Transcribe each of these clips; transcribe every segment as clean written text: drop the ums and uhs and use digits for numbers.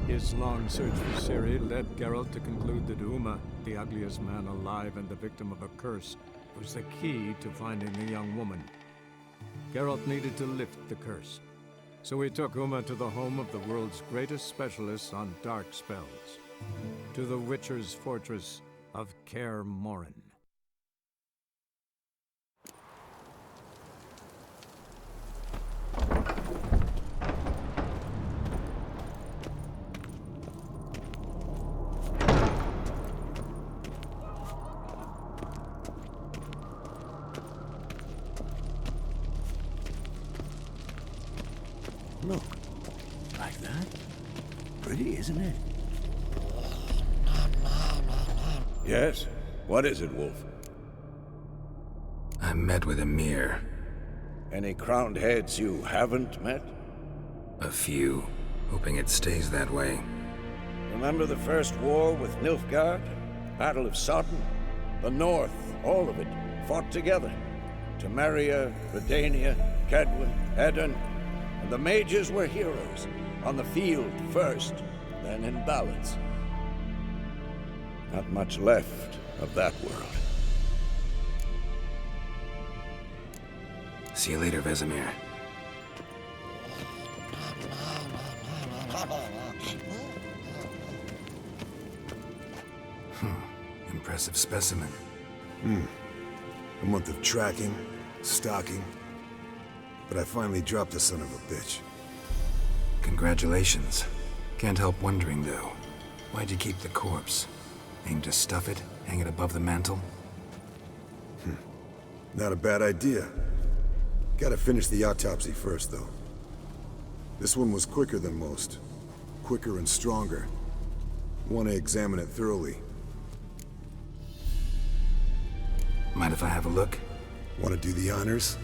His long search for Ciri led Geralt to conclude that Uma, the ugliest man alive and the victim of a curse, was the key to finding the young woman. Geralt needed to lift the curse, so he took Uma to the home of the world's greatest specialist on dark spells, to the Witcher's fortress of Kaer Morhen. Look, like that? Pretty, isn't it? Yes? What is it, Wolf? I met with Emir. Any crowned heads you haven't met? A few, hoping it stays that way. Remember the first war with Nilfgaard? Battle of Sodden? The North, all of it, fought together. Temeria, Redania, Kedwen, Edirn, and the mages were heroes. On the field first, then in ballads. Not much left of that world. See you later, Vesemir. Impressive specimen. A month of tracking, stalking, but I finally dropped the son of a bitch. Congratulations. Can't help wondering, though. Why'd you keep the corpse? Aim to stuff it? Hang it above the mantle? Not a bad idea. Gotta finish the autopsy first, though. This one was quicker than most. Quicker and stronger. Want to examine it thoroughly. Mind if I have a look? Want to do the honors?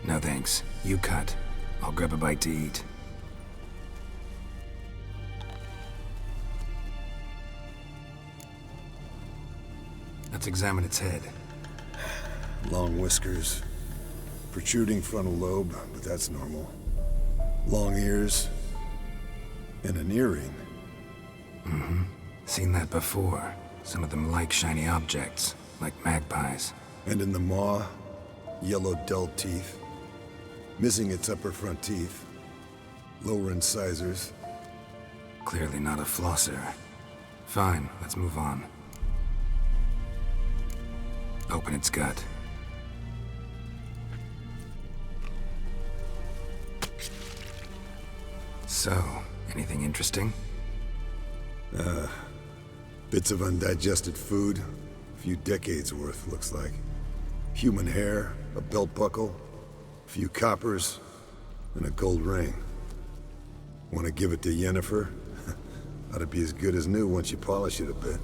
No thanks. You cut. I'll grab a bite to eat. Let's examine its head. Long whiskers. Protruding frontal lobe, but that's normal. Long ears. And an earring. Seen that before. Some of them like shiny objects, like magpies. And in the maw, yellow dull teeth. Missing its upper front teeth. Lower incisors. Clearly not a flosser. Fine, let's move on. Open its gut. So, anything interesting? Bits of undigested food. A few decades worth, looks like. Human hair, a belt buckle, a few coppers, and a gold ring. Want to give it to Yennefer? Ought to be as good as new once you polish it a bit.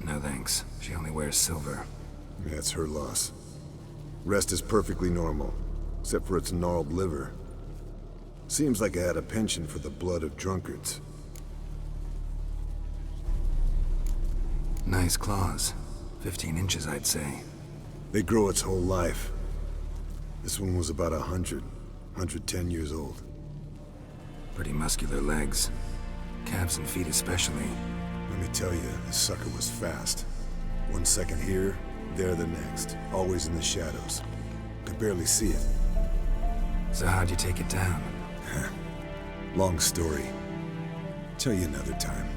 No thanks. She only wears silver. That's her loss. Rest is perfectly normal, except for its gnarled liver. Seems like I had a penchant for the blood of drunkards. Nice claws. 15 inches, I'd say. They grow its whole life. This one was about 110 years old. Pretty muscular legs. Calves and feet especially. Let me tell you, this sucker was fast. 1 second here, there the next. Always in the shadows. Could barely see it. So how'd you take it down? Long story. Tell you another time.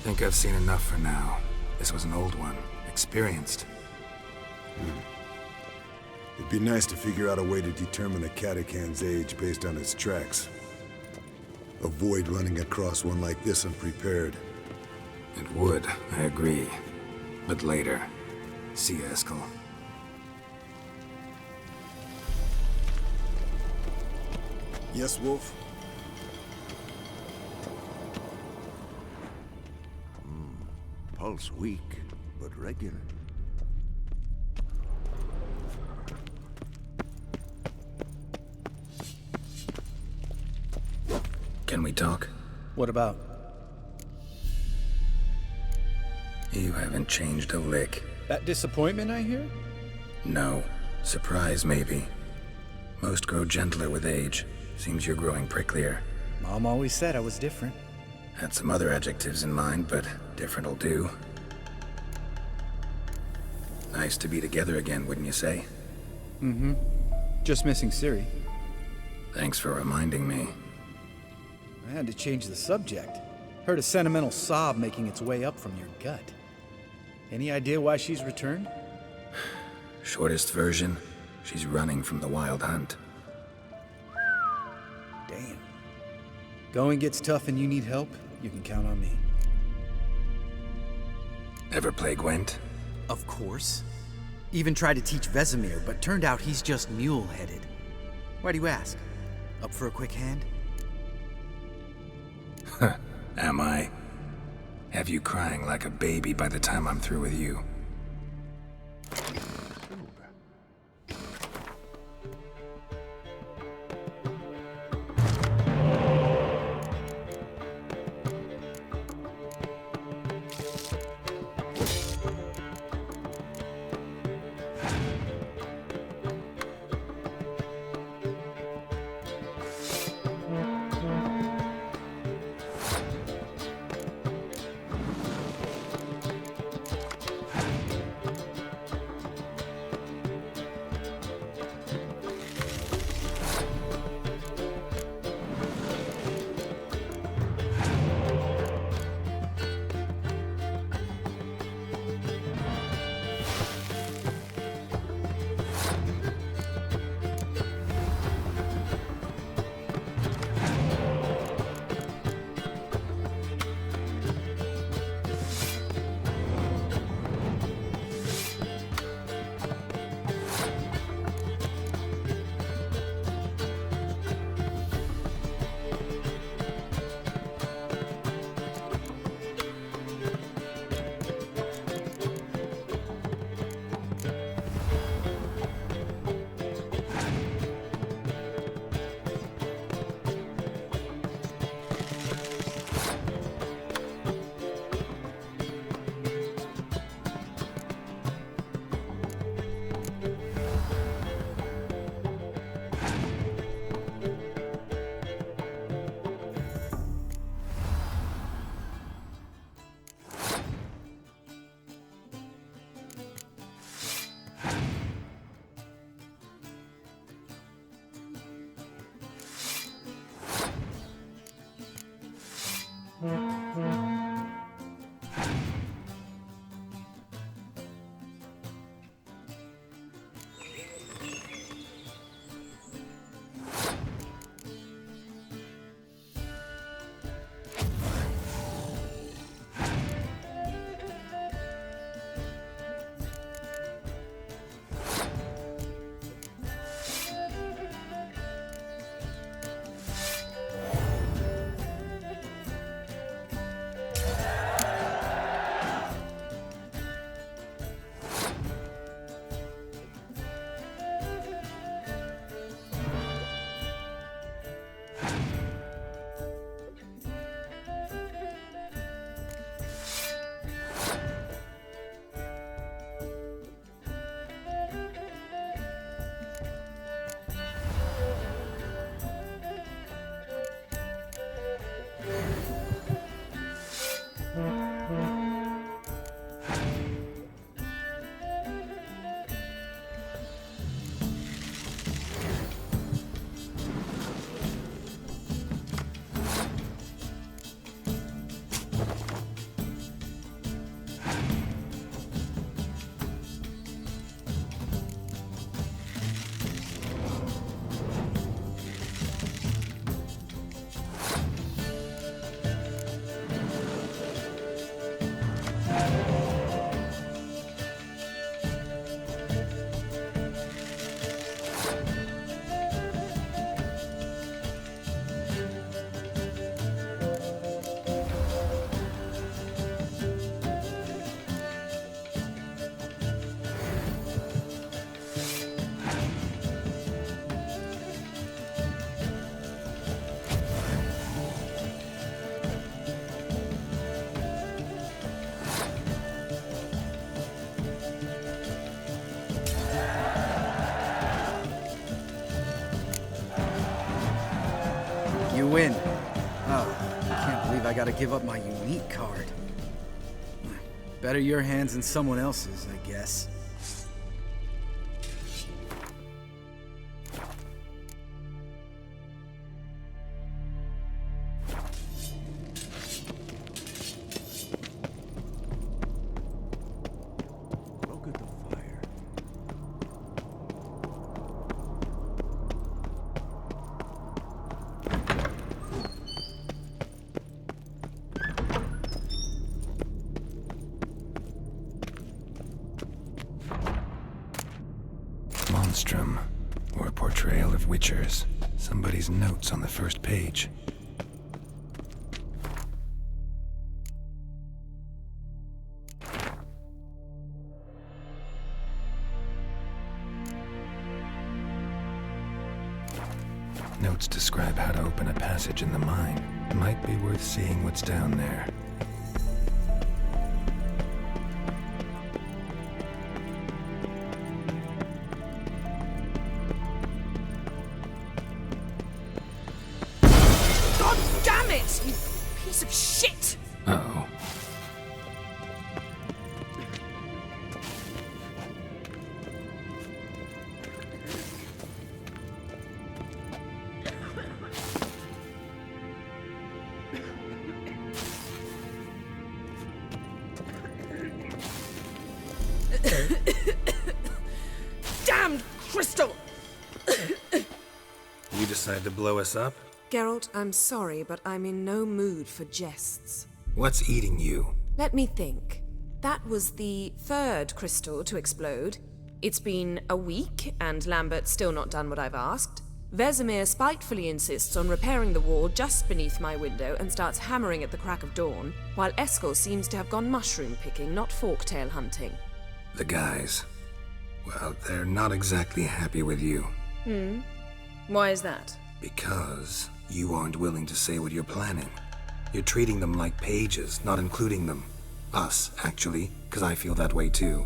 Think I've seen enough for now. This was an old one. Experienced. It'd be nice to figure out a way to determine a catacan's age based on its tracks. Avoid running across one like this unprepared. It would, I agree. But later. See you, Eskel. Yes, Wolf? Pulse weak, but regular. Can we talk? What about? You haven't changed a lick. That disappointment I hear? No. Surprise, maybe. Most grow gentler with age. Seems you're growing pricklier. Mom always said I was different. Had some other adjectives in mind, but different'll do. Nice to be together again, wouldn't you say? Mm-hmm. Just missing Siri. Thanks for reminding me. I had to change the subject. Heard a sentimental sob making its way up from your gut. Any idea why she's returned? Shortest version, she's running from the wild hunt. Damn. Going gets tough and you need help, you can count on me. Ever play Gwent? Of course. Even tried to teach Vesemir, but turned out he's just mule-headed. Why do you ask? Up for a quick hand? Am I? Have you crying like a baby by the time I'm through with you? win. Oh, I can't believe I gotta give up my unique card. Better your hands than someone else's, I guess. Look at the fire. Monstrum, or a portrayal of witchers. Somebody's notes on the first page. Notes describe how to open a passage in the mine. Might be worth seeing what's down there. God damn it, you piece of shit! Uh-oh. Damned crystal! You decide to blow us up? Geralt, I'm sorry, but I'm in no mood for jests. What's eating you? Let me think. That was the third crystal to explode. It's been a week, and Lambert's still not done what I've asked. Vesemir spitefully insists on repairing the wall just beneath my window and starts hammering at the crack of dawn, while Eskel seems to have gone mushroom picking, not forktail hunting. The guys. Well, they're not exactly happy with you. Why is that? Because you aren't willing to say what you're planning. You're treating them like pages, not including them. Us, actually, because I feel that way too.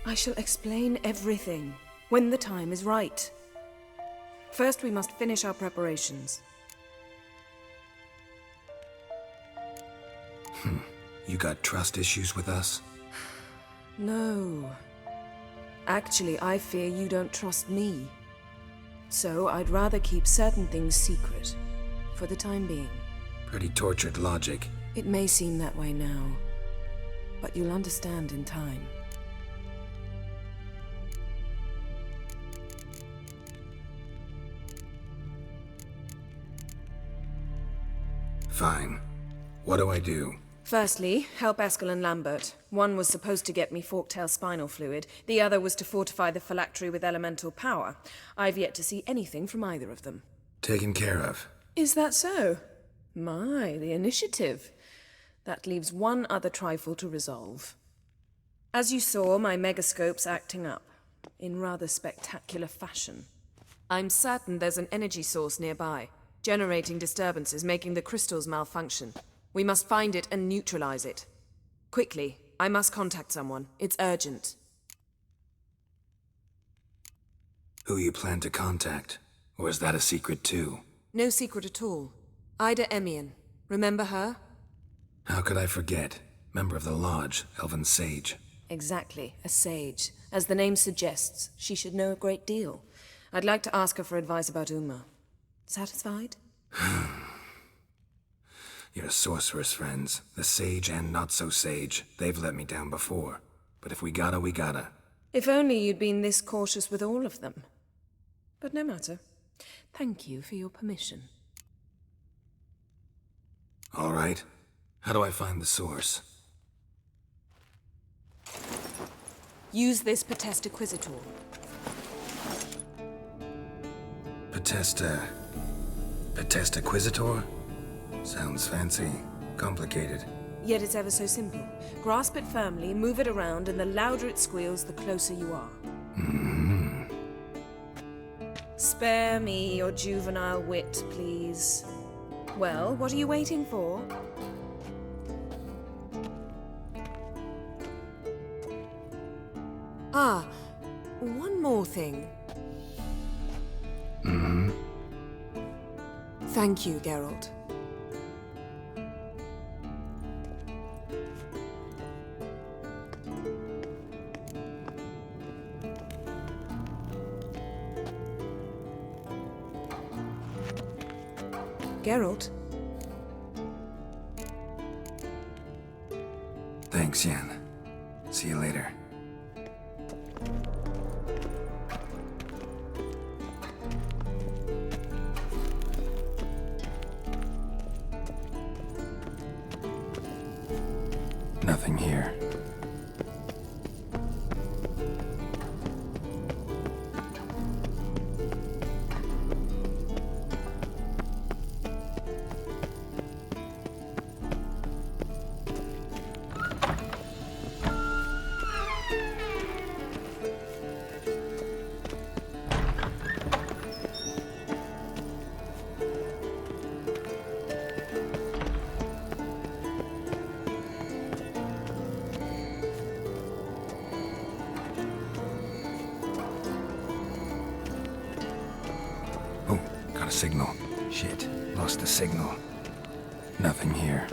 I shall explain everything when the time is right. First, we must finish our preparations. You got trust issues with us? No. Actually, I fear you don't trust me. So I'd rather keep certain things secret, for the time being. Pretty tortured logic. It may seem that way now, but you'll understand in time. Fine. What do I do? Firstly, help Eskel and Lambert. One was supposed to get me forktail spinal fluid, the other was to fortify the phylactery with elemental power. I've yet to see anything from either of them. Taken care of. Is that so? My, the initiative. That leaves one other trifle to resolve. As you saw, my megascope's acting up, in rather spectacular fashion. I'm certain there's an energy source nearby, generating disturbances, making the crystals malfunction. We must find it and neutralize it. Quickly, I must contact someone. It's urgent. Who you plan to contact? Or is that a secret too? No secret at all. Ida Emian. Remember her? How could I forget? Member of the Lodge, Elven Sage. Exactly, a sage. As the name suggests, she should know a great deal. I'd like to ask her for advice about Uma. Satisfied? Your sorceress friends, the sage and not-so-sage, they've let me down before. But if we gotta, we gotta. If only you'd been this cautious with all of them. But no matter. Thank you for your permission. All right. How do I find the source? Use this Potesta Quisitor. Potesta Quisitor? Sounds fancy. Complicated. Yet it's ever so simple. Grasp it firmly, move it around, and the louder it squeals, the closer you are. Spare me your juvenile wit, please. Well, what are you waiting for? Ah, one more thing. Thank you, Geralt. Geralt? Thanks, Yen. See you later. Nothing here. Oh, got a signal. Shit, lost the signal. Nothing here.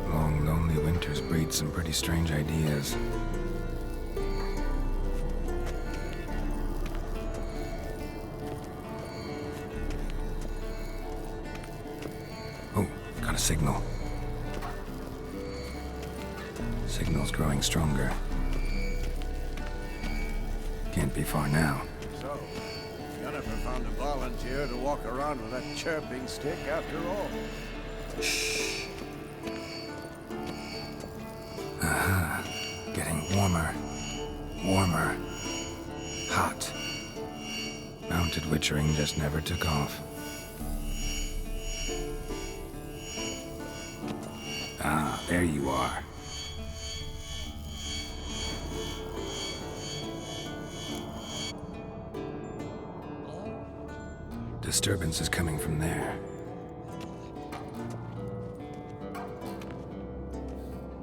Long, lonely winters breed some pretty strange ideas. Oh, got a signal. Signal's growing stronger. Can't be far now. So, Yennefer found a volunteer to walk around with that chirping stick after all. Shh. Aha. Getting warmer. Warmer. Hot. Mounted witchering just never took off. Ah, there you are. Disturbance is coming from there.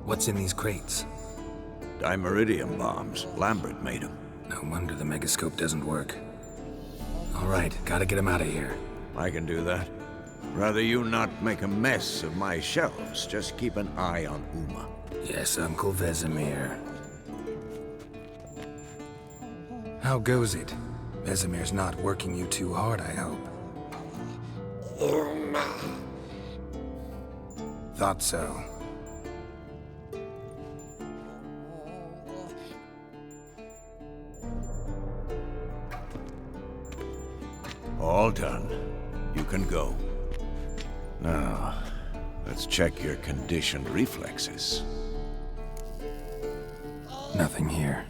What's in these crates? Dimeridium bombs. Lambert made them. No wonder the megascope doesn't work. All right, gotta get him out of here. I can do that. Rather you not make a mess of my shelves. Just keep an eye on Uma. Yes, Uncle Vesemir. How goes it? Vesemir's not working you too hard, I hope. Thought so. All done. You can go. Now, let's check your conditioned reflexes. Nothing here.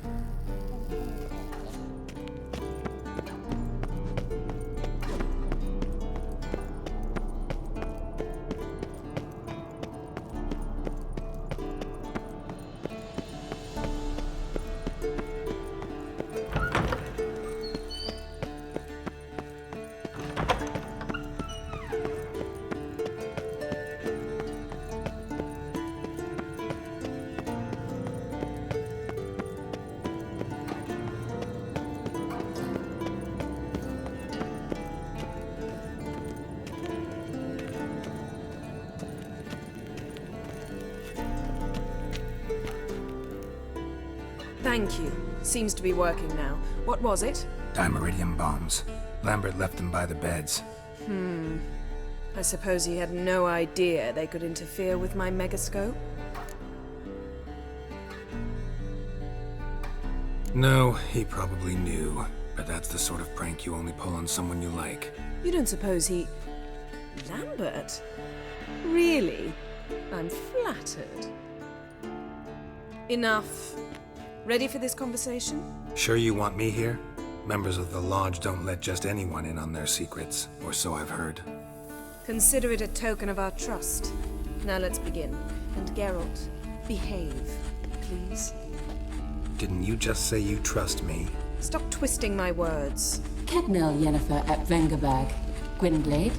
Thank you. Seems to be working now. What was it? Dimeridium bombs. Lambert left them by the beds. I suppose he had no idea they could interfere with my megascope? No, he probably knew. But that's the sort of prank you only pull on someone you like. You don't suppose he... Lambert? Really? I'm flattered. Enough. Ready for this conversation? Sure you want me here? Members of the Lodge don't let just anyone in on their secrets, or so I've heard. Consider it a token of our trust. Now let's begin. And Geralt, behave, please. Didn't you just say you trust me? Stop twisting my words. Cadmel Yennefer at Vengerberg. Gwynblade?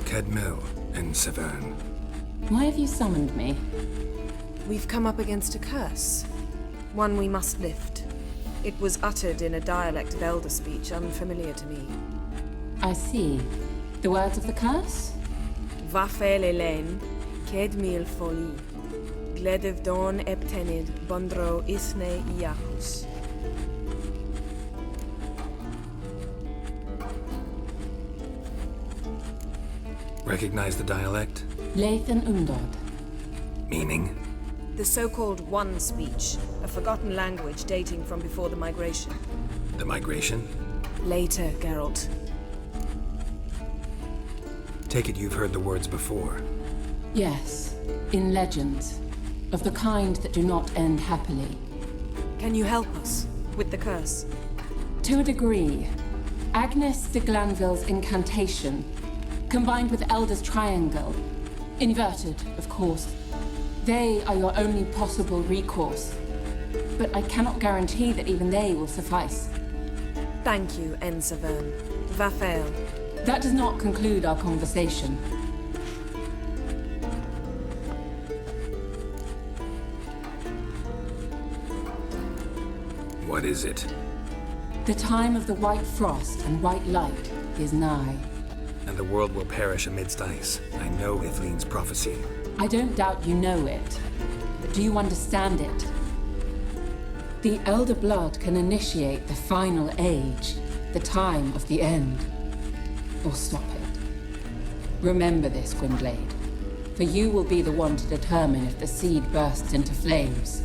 Cadmel and Severn. Why have you summoned me? We've come up against a curse. One we must lift. It was uttered in a dialect of Elder speech unfamiliar to me. I see. The words of the curse? Vafel Elaine, Ked Mil Foli, Gledev Don Eptenid, Bondro Isne Iacus. Recognize the dialect? Lathan Undod. Meaning? The so-called One speech, a forgotten language dating from before the migration. The migration? Later, Geralt. Take it you've heard the words before. Yes, in legends. Of the kind that do not end happily. Can you help us with the curse? To a degree. Agnes de Glanville's incantation, combined with Elder's triangle, inverted, of course. They are your only possible recourse. But I cannot guarantee that even they will suffice. Thank you, Ensavern. Vafel. That does not conclude our conversation. What is it? The time of the white frost and white light is nigh. And the world will perish amidst ice. I know Ithleen's prophecy. I don't doubt you know it, but do you understand it? The Elder Blood can initiate the final age, the time of the end, or stop it. Remember this, Gwynblade, for you will be the one to determine if the seed bursts into flames.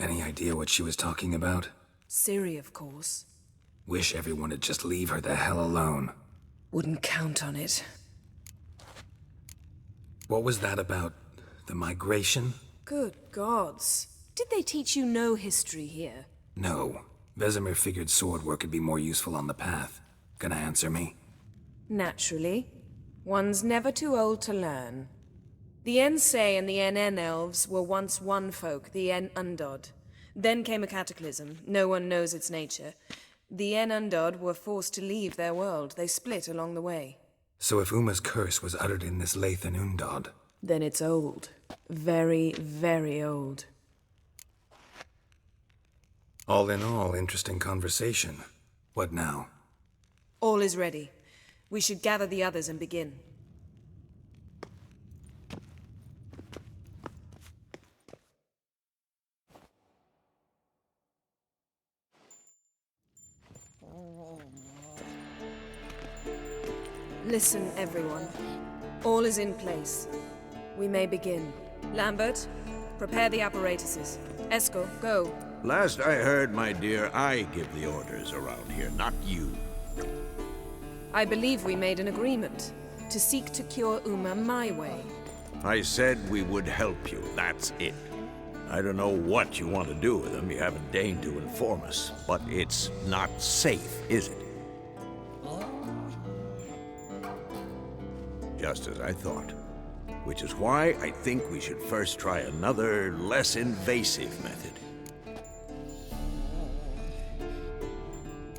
Any idea what she was talking about? Ciri, of course. Wish everyone would just leave her the hell alone. Wouldn't count on it. What was that about? The migration? Good gods. Did they teach you no history here? No. Vesemir figured sword work could be more useful on the path. Gonna answer me? Naturally. One's never too old to learn. The Ensei and the NN elves were once one folk, the En Undod. Then came a cataclysm. No one knows its nature. The En Undod were forced to leave their world. They split along the way. So if Uma's curse was uttered in this Lathan Undod... Then it's old. Very, very old. All in all, interesting conversation. What now? All is ready. We should gather the others and begin. Listen, everyone. All is in place. We may begin. Lambert, prepare the apparatuses. Eskel, go. Last I heard, my dear, I give the orders around here, not you. I believe we made an agreement to seek to cure Uma my way. I said we would help you, that's it. I don't know what you want to do with them, you haven't deigned to inform us, but it's not safe, is it? Just as I thought. Which is why I think we should first try another, less invasive method.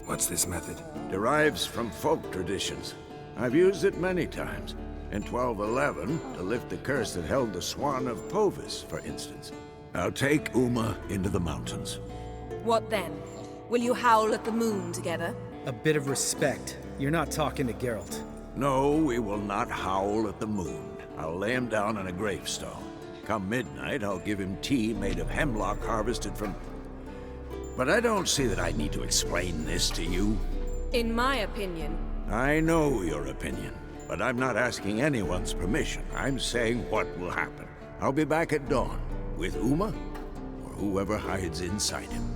What's this method? Derives from folk traditions. I've used it many times. In 1211, to lift the curse that held the Swan of Povis, for instance. I'll take Uma into the mountains. What then? Will you howl at the moon together? A bit of respect. You're not talking to Geralt. No, we will not howl at the moon. I'll lay him down on a gravestone. Come midnight, I'll give him tea made of hemlock harvested from... But I don't see that I need to explain this to you. In my opinion... I know your opinion, but I'm not asking anyone's permission. I'm saying what will happen. I'll be back at dawn, with Uma, or whoever hides inside him.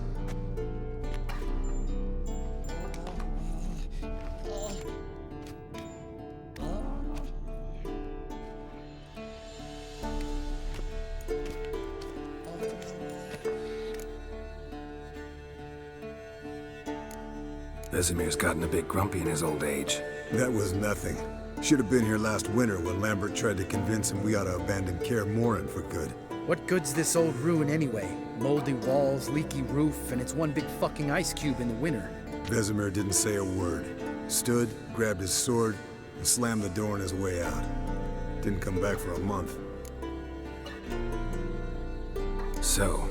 Vesemir's gotten a bit grumpy in his old age. That was nothing. Should have been here last winter when Lambert tried to convince him we ought to abandon Kaer Morhen for good. What good's this old ruin anyway? Moldy walls, leaky roof, and it's one big fucking ice cube in the winter. Vesemir didn't say a word. Stood, grabbed his sword, and slammed the door on his way out. Didn't come back for a month. So,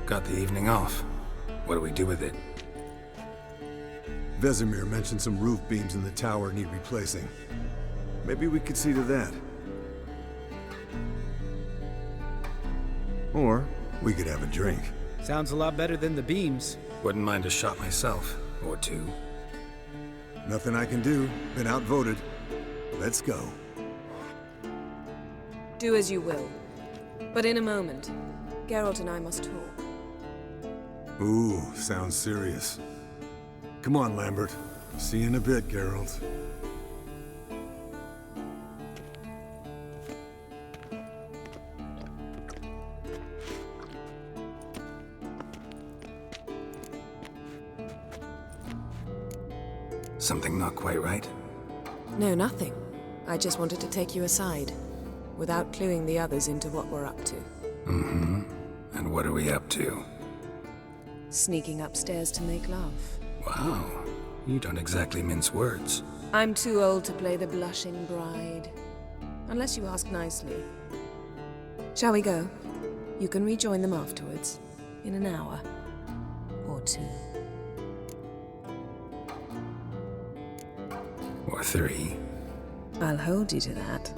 got the evening off. What do we do with it? Vesemir mentioned some roof beams in the tower need replacing. Maybe we could see to that. Or we could have a drink. Sounds a lot better than the beams. Wouldn't mind a shot myself, or two. Nothing I can do. Been outvoted. Let's go. Do as you will. But in a moment, Geralt and I must talk. Ooh, sounds serious. Come on, Lambert. See you in a bit, Geralt. Something not quite right? No, nothing. I just wanted to take you aside, without cluing the others into what we're up to. Mm-hmm. And what are we up to? Sneaking upstairs to make love. Wow. You don't exactly mince words. I'm too old to play the blushing bride. Unless you ask nicely. Shall we go? You can rejoin them afterwards. In an hour. Or two. Or three. I'll hold you to that.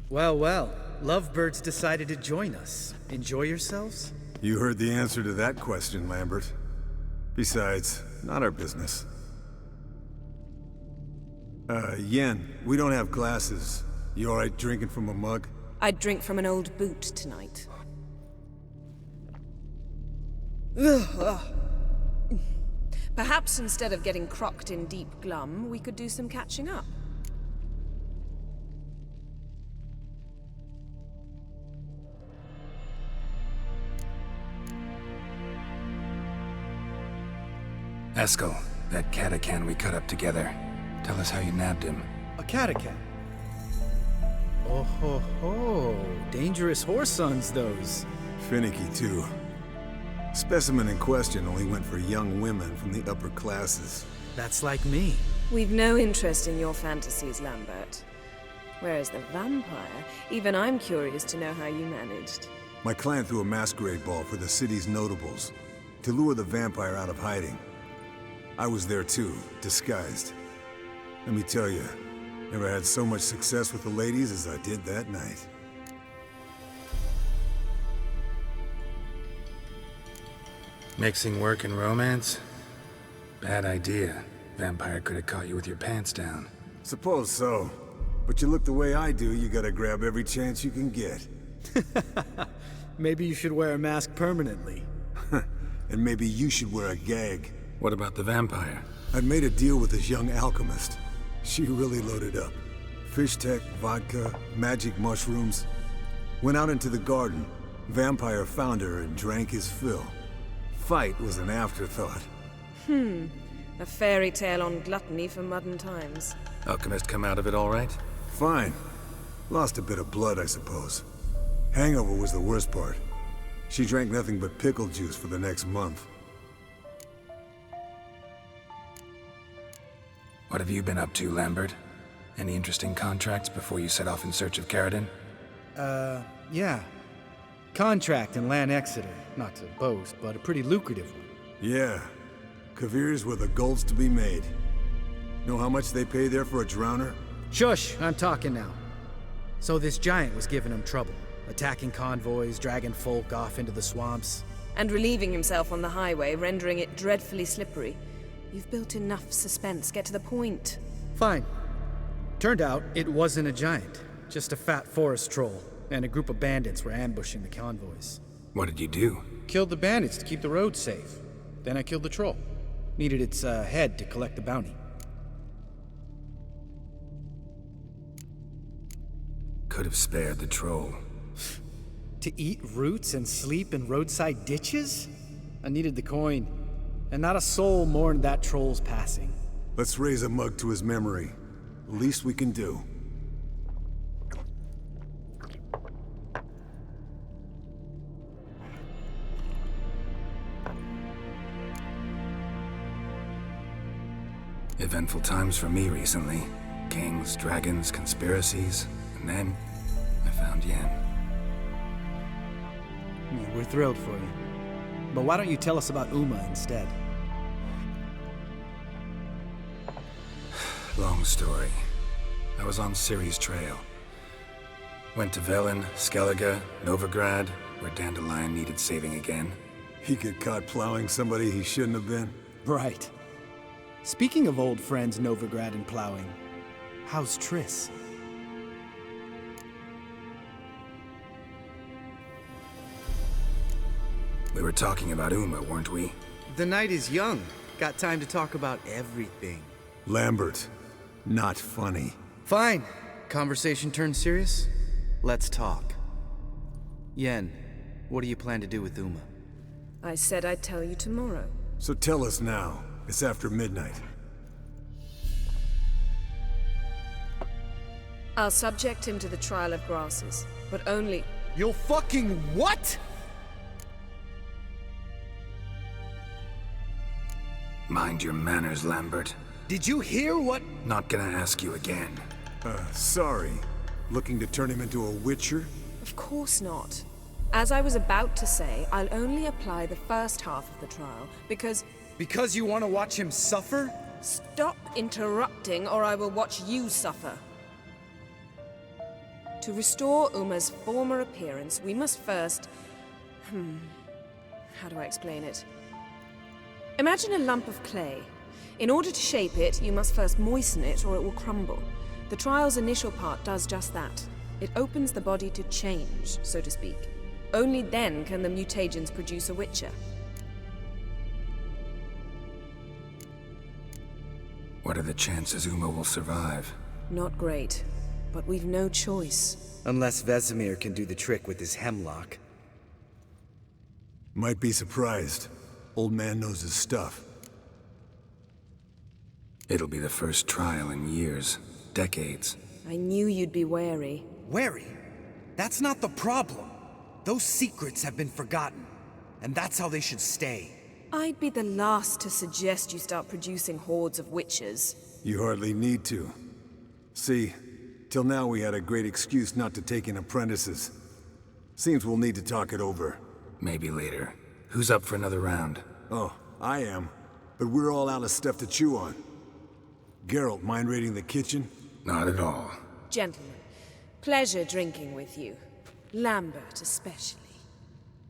Well, well. Lovebirds decided to join us. Enjoy yourselves? You heard the answer to that question, Lambert. Besides, not our business. Yen, we don't have glasses. You alright drinking from a mug? I'd drink from an old boot tonight. Perhaps instead of getting crocked in deep glum, we could do some catching up. Eskel, that catacan we cut up together. Tell us how you nabbed him. A catacan? Oh ho ho. Dangerous horse sons, those. Finicky, too. Specimen in question only went for young women from the upper classes. That's like me. We've no interest in your fantasies, Lambert. Whereas the vampire, even I'm curious to know how you managed. My clan threw a masquerade ball for the city's notables to lure the vampire out of hiding. I was there too, disguised. Let me tell you, never had so much success with the ladies as I did that night. Mixing work and romance? Bad idea. Vampire could have caught you with your pants down. Suppose so. But you look the way I do, you gotta grab every chance you can get. Maybe you should wear a mask permanently. And maybe you should wear a gag. What about the vampire? I'd made a deal with this young alchemist. She really loaded up. Fish tech, vodka, magic mushrooms. Went out into the garden, Vampire found her and drank his fill. Fight was an afterthought. A fairy tale on gluttony for modern times. Alchemist come out of it all right? Fine. Lost a bit of blood, I suppose. Hangover was the worst part. She drank nothing but pickle juice for the next month. What have you been up to, Lambert? Any interesting contracts before you set off in search of Caridin? Yeah. Contract in Lan Exeter. Not to boast, but a pretty lucrative one. Yeah. Kavir's were the gold's to be made. Know how much they pay there for a drowner? Shush, I'm talking now. So this giant was giving him trouble. Attacking convoys, dragging folk off into the swamps. And relieving himself on the highway, rendering it dreadfully slippery. You've built enough suspense. Get to the point. Fine. Turned out it wasn't a giant. Just a fat forest troll. And a group of bandits were ambushing the convoys. What did you do? Killed the bandits to keep the roads safe. Then I killed the troll. Needed its head to collect the bounty. Could have spared the troll. To eat roots and sleep in roadside ditches? I needed the coin. And not a soul mourned that troll's passing. Let's raise a mug to his memory. Least we can do. Eventful times for me recently. Kings, dragons, conspiracies, and then I found Yen. Yeah, we're thrilled for you. But why don't you tell us about Uma instead? Long story. I was on Ciri's trail. Went to Velen, Skellige, Novigrad, where Dandelion needed saving again. He get caught plowing somebody he shouldn't have been. Right. Speaking of old friends Novigrad and plowing, how's Triss? We were talking about Uma, weren't we? The night is young. Got time to talk about everything. Lambert, not funny. Fine. Conversation turned serious? Let's talk. Yen, what do you plan to do with Uma? I said I'd tell you tomorrow. So tell us now. It's after midnight. I'll subject him to the trial of grasses, but only... You'll fucking what? Mind your manners, Lambert. Did you hear what? Not gonna ask you again. Sorry. Looking to turn him into a witcher? Of course not. As I was about to say, I'll only apply the first half of the trial, because... Because you want to watch him suffer? Stop interrupting, or I will watch you suffer. To restore Uma's former appearance, we must first... How do I explain it? Imagine a lump of clay. In order to shape it, you must first moisten it, or it will crumble. The trial's initial part does just that. It opens the body to change, so to speak. Only then can the mutagens produce a witcher. What are the chances Uma will survive? Not great, but we've no choice. Unless Vesemir can do the trick with his hemlock. Might be surprised. Old man knows his stuff. It'll be the first trial in years, decades. I knew you'd be wary. Wary? That's not the problem. Those secrets have been forgotten, and that's how they should stay. I'd be the last to suggest you start producing hordes of witches. You hardly need to. See, till now we had a great excuse not to take in apprentices. Seems we'll need to talk it over. Maybe later. Who's up for another round? Oh, I am. But we're all out of stuff to chew on. Geralt, mind raiding the kitchen? Not at all. Gentlemen, pleasure drinking with you. Lambert especially.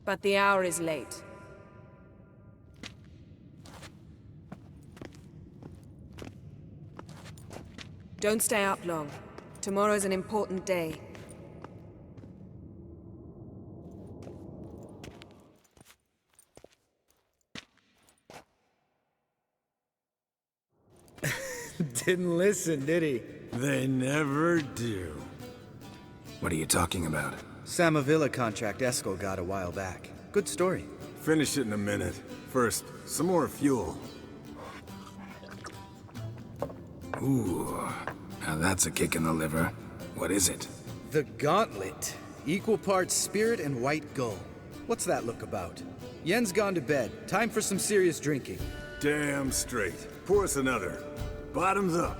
But the hour is late. Don't stay up long. Tomorrow's an important day. Didn't listen, did he? They never do. What are you talking about? Samavilla contract Eskel got a while back. Good story. Finish it in a minute. First, some more fuel. Ooh, now that's a kick in the liver. What is it? The Gauntlet. Equal parts spirit and white gull. What's that look about? Yen's gone to bed. Time for some serious drinking. Damn straight. Pour us another. Bottoms up.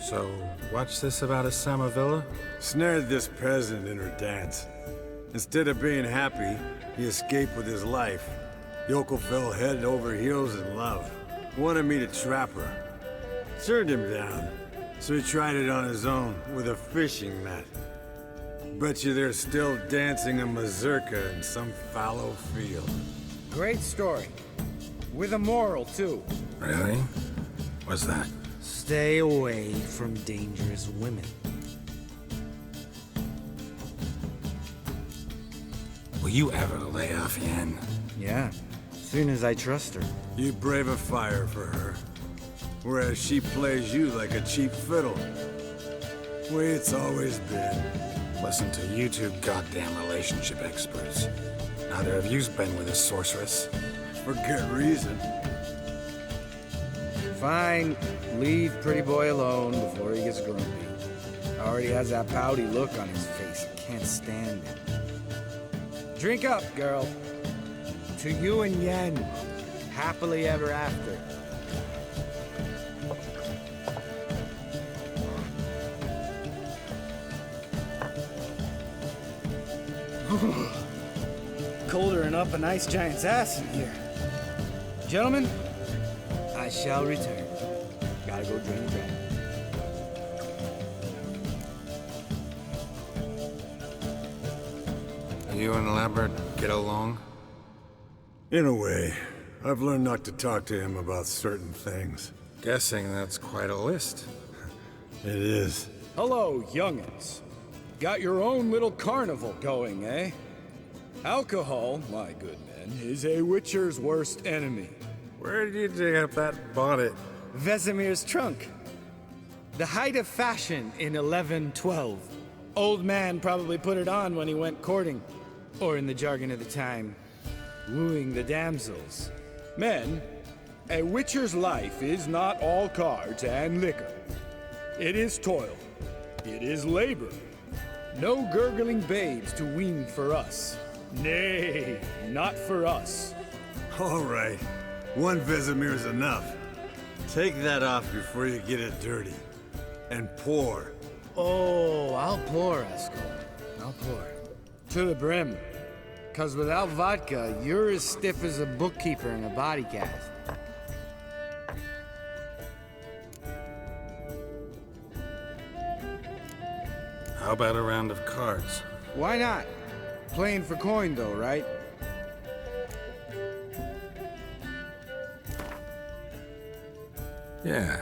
So, what's this about a Samavilla? Snared this peasant in her dance. Instead of being happy, he escaped with his life. Yoko fell head over heels in love. Wanted me to trap her. Turned him down, so he tried it on his own with a fishing net. Bet you they're still dancing a mazurka in some fallow field. Great story. With a moral, too. Really? What's that? Stay away from dangerous women. Will you ever lay off Yen? Yeah, soon as I trust her. You brave a fire for her, whereas she plays you like a cheap fiddle. Way it's always been. Listen to you two goddamn relationship experts. Neither of you's been with a sorceress. For good reason. Fine, leave pretty boy alone before he gets grumpy. Already has that pouty look on his face. I can't stand it. Drink up, girl. To you and Yen. Happily ever after. Colder than up an ice giant's ass in here. Gentlemen, I shall return. Gotta go drain the drain. You and Lambert get along? In a way, I've learned not to talk to him about certain things. Guessing that's quite a list. It is. Hello, young'uns. Got your own little carnival going, eh? Alcohol, my good men, is a witcher's worst enemy. Where did you dig up that bonnet? Vesemir's trunk. The height of fashion in 1112. Old man probably put it on when he went courting. Or in the jargon of the time, wooing the damsels. Men, a witcher's life is not all cards and liquor. It is toil. It is labor. No gurgling babes to wean for us. Nay, not for us. All right. One Vesemir's enough. Take that off before you get it dirty. And pour. Oh, I'll pour, Eskel. I'll pour. To the brim. 'Cause without vodka, you're as stiff as a bookkeeper in a body cast. How about a round of cards? Why not? Playing for coin, though, right? Yeah,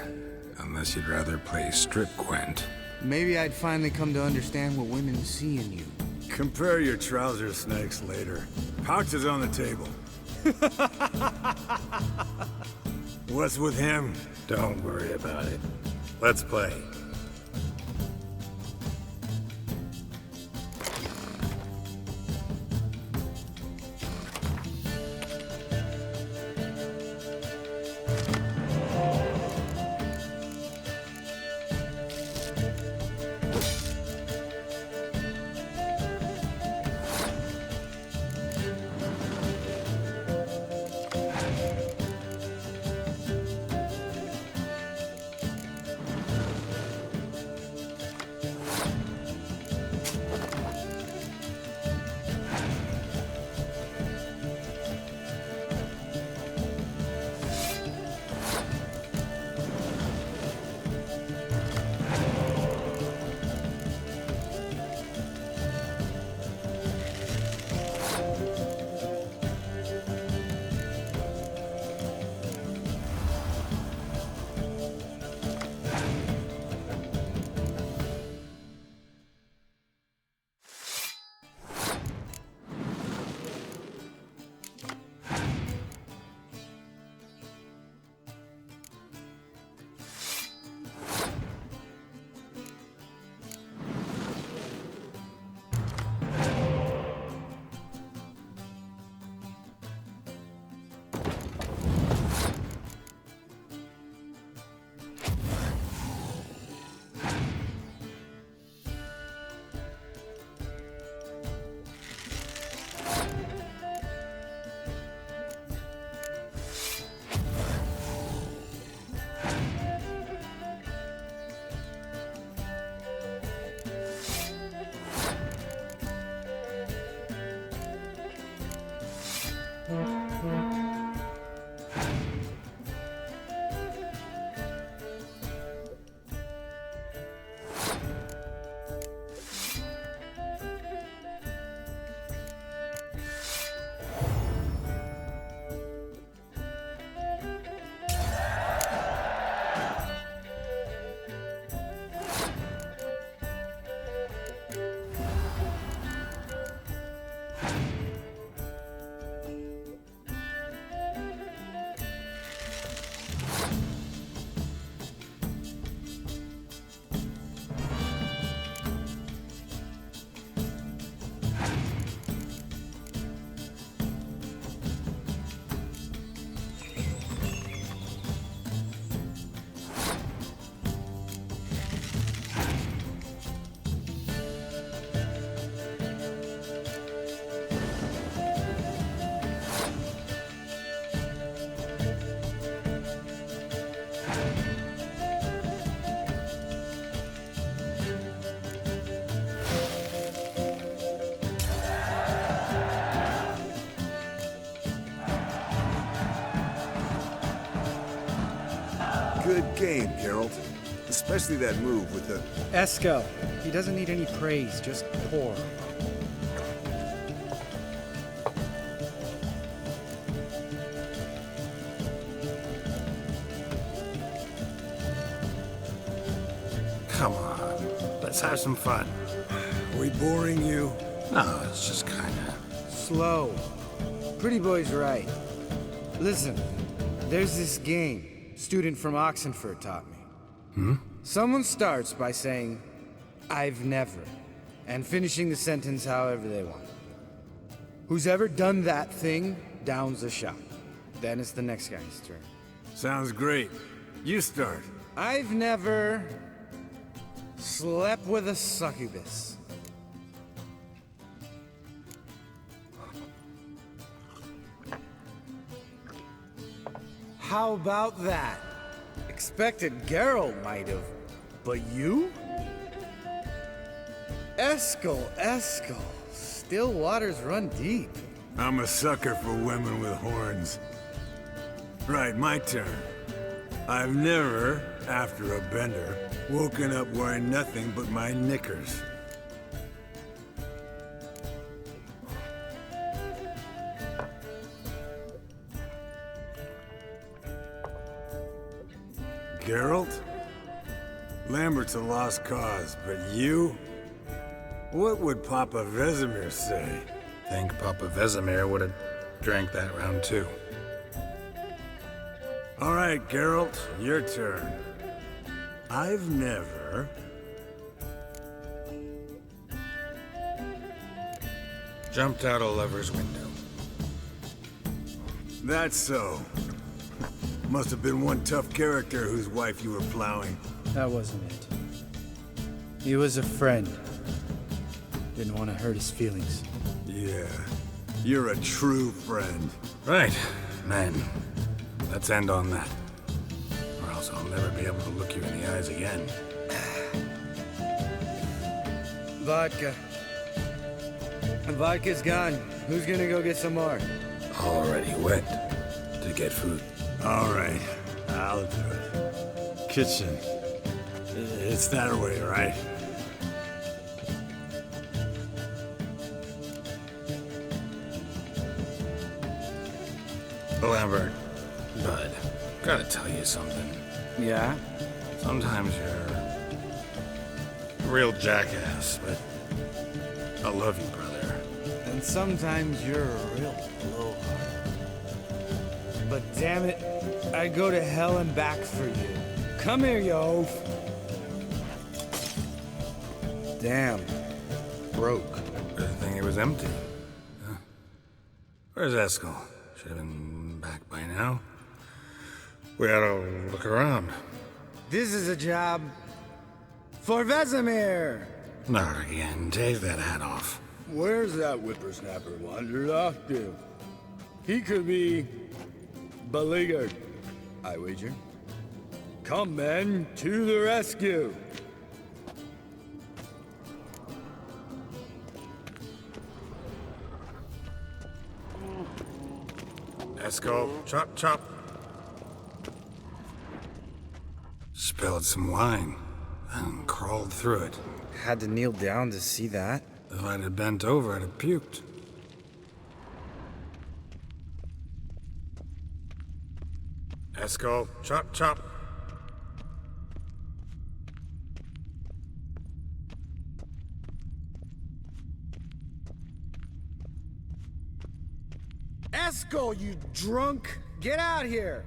unless you'd rather play strip Gwent. Maybe I'd finally come to understand what women see in you. Compare your trouser snakes later. Pouch is on the table. What's with him? Don't worry about it. Let's play. Good game, Geralt. Especially that move with the... Esco. He doesn't need any praise, just pour. Come on, let's have some fun. Are we boring you? No, it's just kinda... Slow. Pretty boy's right. Listen, there's this game student from Oxenford taught me. Someone starts by saying, "I've never," and finishing the sentence however they want. Who's ever done that thing downs a shot. Then it's the next guy's turn. Sounds great. You start. I've never slept with a succubus. How about that? Expected Geralt might have, but you? Eskel. Still waters run deep. I'm a sucker for women with horns. Right, my turn. I've never, after a bender, woken up wearing nothing but my knickers. Geralt? Lambert's a lost cause, but you? What would Papa Vesemir say? Think Papa Vesemir would have drank that round too. All right, Geralt, your turn. I've never... Jumped out a lover's window. That's so. Must have been one tough character whose wife you were plowing. That wasn't it. He was a friend. Didn't want to hurt his feelings. Yeah, you're a true friend. Right, man. Let's end on that. Or else I'll never be able to look you in the eyes again. Vodka. Vodka's gone. Who's gonna go get some more? Already went to get food. All right, I'll do it. Kitchen. It's that way, right? Lambert, bud, gotta tell you something. Yeah? Sometimes you're a real jackass, but I love you, brother. And sometimes you're a real blowhard. But damn it, I'd go to hell and back for you. Come here, you oaf. Damn. Broke. Good thing it was empty. Huh? Where's Eskel? Should have been back by now. We ought to look around. This is a job for Vesemir. Not again. Take that hat off. Where's that whippersnapper wandered off to? He could be beleaguered, I wager. Come, men, to the rescue. Eskel, chop, chop. Spilled some wine and crawled through it. Had to kneel down to see that. If I'd have bent over, I'd have puked. Eskel, chop, chop. Eskel, you drunk! Get out here!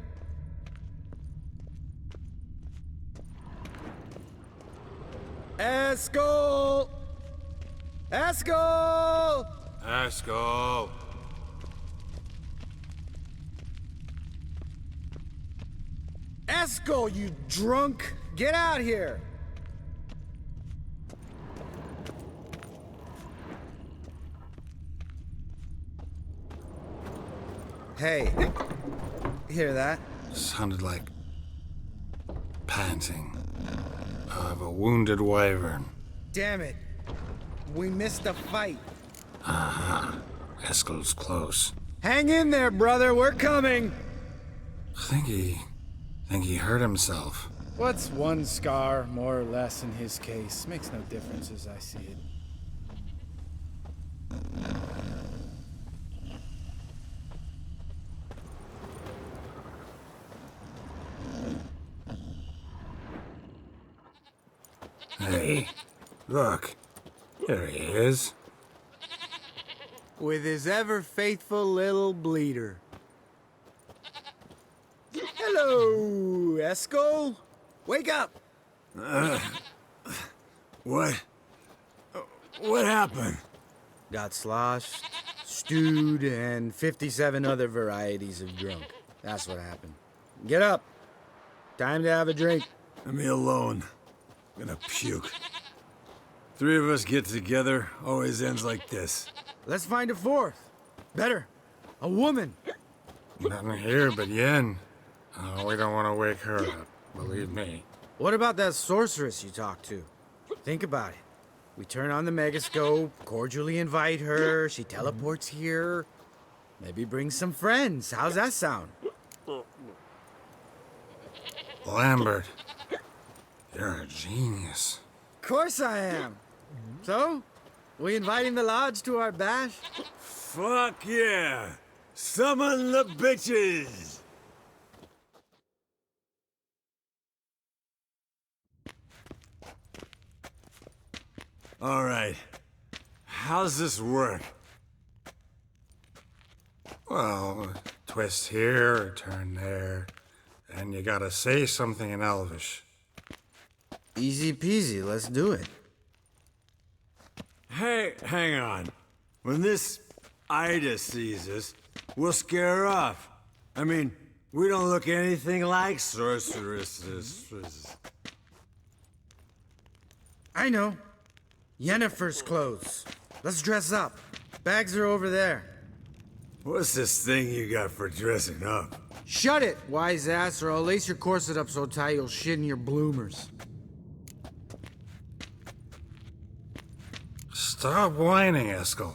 Eskel! Eskel! Eskel! Eskel, you drunk! Get out here! Hey, hear that? Sounded like panting of a wounded wyvern. Damn it. We missed a fight. Eskel's close. Hang in there, brother. We're coming. I think he Think he hurt himself. What's one scar, more or less, in his case? Makes no difference as I see it. Hey, look. There he is. With his ever-faithful little bleeder. Hello, Eskel. Wake up! What? What happened? Got sloshed, stewed, and 57 other varieties of drunk. That's what happened. Get up. Time to have a drink. Leave me alone. I'm gonna puke. Three of us get together, always ends like this. Let's find a fourth. Better. A woman. Nothing here but Yen. Oh, we don't want to wake her up, believe me. What about that sorceress you talked to? Think about it. We turn on the megascope, cordially invite her, she teleports here. Maybe bring some friends. How's that sound? Lambert, you're a genius. Of course I am. So, we inviting the Lodge to our bash? Fuck yeah! Summon the bitches! Alright. How's this work? Well, twist here, turn there, and you gotta say something in Elvish. Easy peasy, let's do it. Hey, hang on. When this Ida sees us, we'll scare her off. I mean, we don't look anything like sorceresses. I know. Yennefer's clothes. Let's dress up. Bags are over there. What's this thing you got for dressing up? Shut it, wise ass, or I'll lace your corset up so tight you'll shit in your bloomers. Stop whining, Eskel.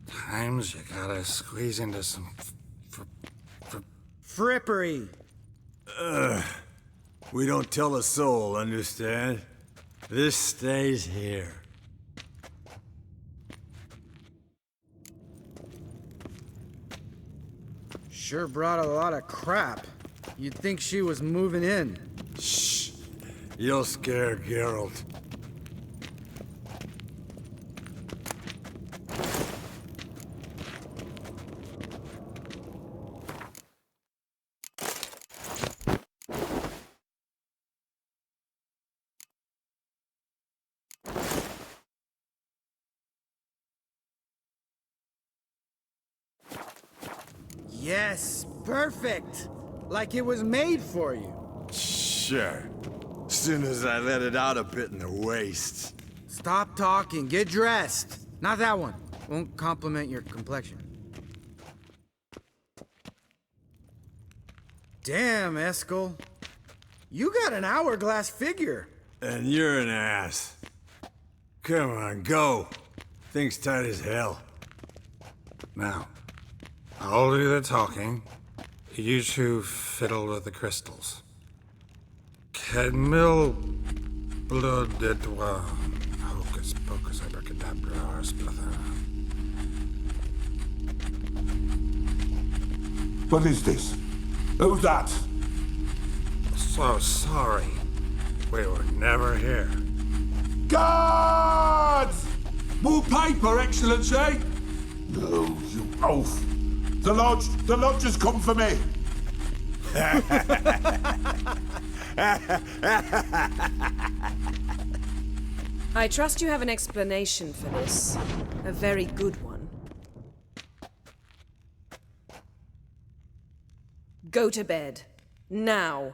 Times you gotta squeeze into some Frippery. We don't tell a soul, understand? This stays here. Sure brought a lot of crap. You'd think she was moving in. Shh. You'll scare Geralt. Yes, perfect. Like it was made for you. Sure. Soon as I let it out a bit in the waist. Stop talking, get dressed. Not that one. Won't compliment your complexion. Damn, Eskel. You got an hourglass figure. And you're an ass. Come on, go. Thing's tight as hell. Now, I'll do the talking. You two fiddle with the crystals. Cadmil blood de toi. Hocus pocus abracadabra splather. What is this? Who's that? So sorry. We were never here. Guards! More paper, Excellency! No, you oaf. The Lodge has come for me. I trust you have an explanation for this. A very good one. Go to bed. Now.